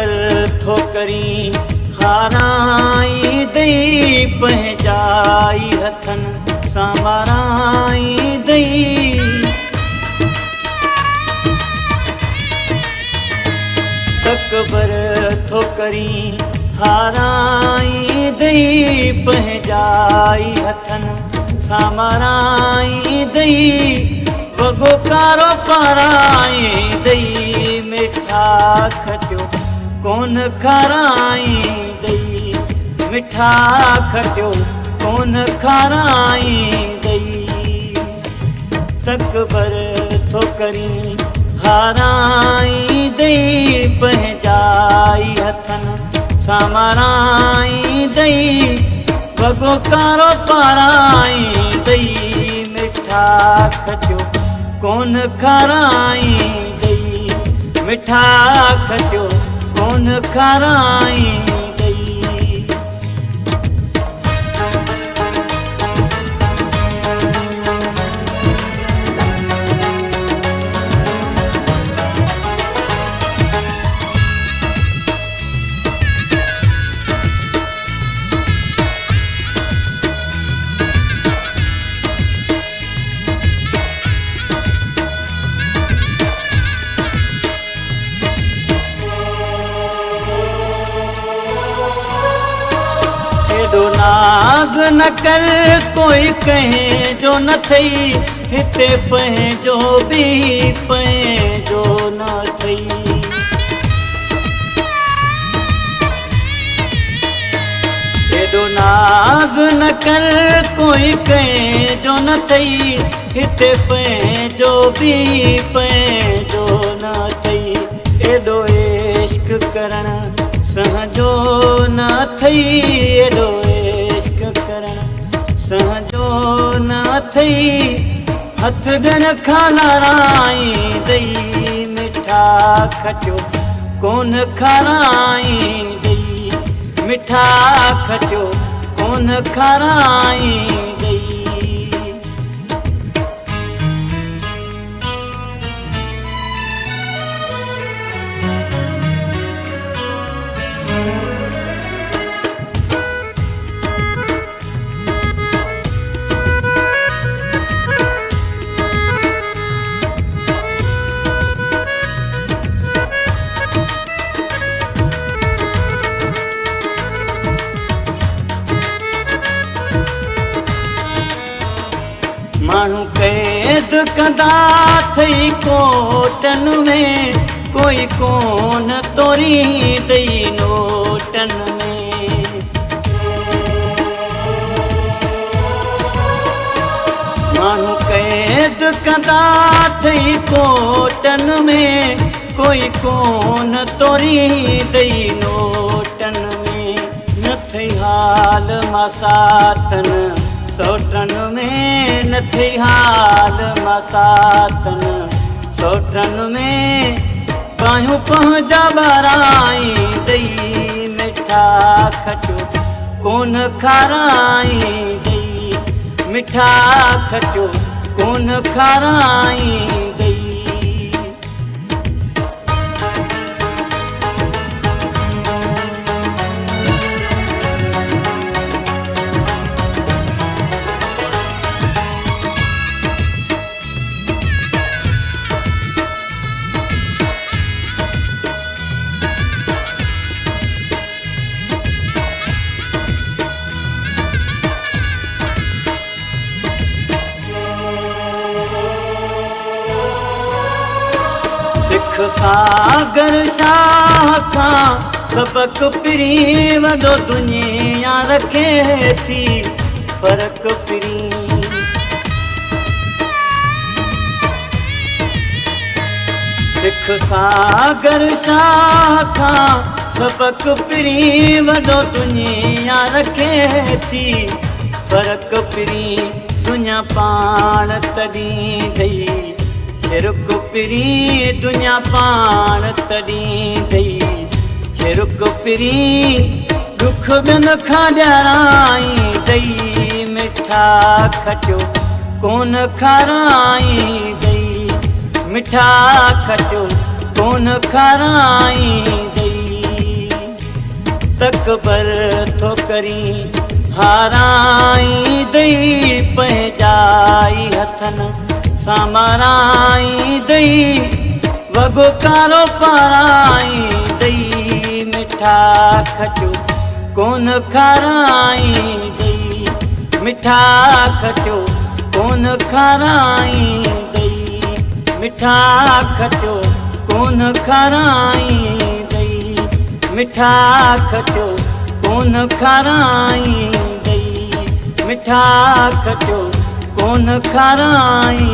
बर ठोकरी हाराई दई पंहिंजाई हथन सां माराई दई बर ठोकरी हाराई दई पंहिंजाई हथन सां माराई दई वॻो कारो पाराई दई मिठा खटियो कोन खाराई दई मिठा खटियो कोन खाराई दई बर ठोकरी हाराई दई पंहिंजाई हथन सां माराई दई वॻो कारो पाराई दई मिठा खटियो कोन खाराई दई मिठा खटियो कोन खाराई नाज़ न कर कोई कहे जो न थई हिते पंहिंजो बि पंहिंजो न थई एॾो नाज़ न कर कोई कहे जो न थई हिते पंहिंजो बि पंहिंजो न थई एॾो इश्क करण सहजो न थई एॾो इश्क करण सहजो न थई हथ ॾियण खां लाराई दई मिठा खटियो कोन खाराई दई मिठा खटियो कोन खाराई दई माण्हू क़ैद कंदा अथई कोटन में कोई कोन तोरी दई नोटन में माण्हू क़ैद कंदा अथई कोटन में कोई कोन तोरी दई नोटन में न थई हाल मसातन सोटन में न थी हाल मसातन सोटन में पायूं पंहिंजा ॿाराई दई मिठा खटियो कोन खाराई दई मिठा खटियो कोन खाराई दई सागर शाह खां सबक पिरी वॾो दुनिया रखे थी फ़र्क़ु पिरी सिख सागर शाह खां सबक पिरी वॾो दुनिया रखे थी फ़र्क़ु पिरी दुनिया पाण तॾहिं ॾेई छिरुक पिरी दुनिया पाण तॾहिं ॾेई छिरुक पिरी दुख ॿियनि खां ॾियाराई ॾेई मिठा खटियो कोन खाराई ॾेई मिठा खटियो कोन खाराई ॾेई अकबर थो करी हाराई दई पंहिंजाई हथनि सां माराई दई वॻो कारो पाराई दई मिठा खटियो कोन खाराई दई मिठा खटियो कोन खाराई दई मिठा खटियो कोन खाराई दई मिठा खटियो कोन खाराई दई मिठा खटियो कोन खाराई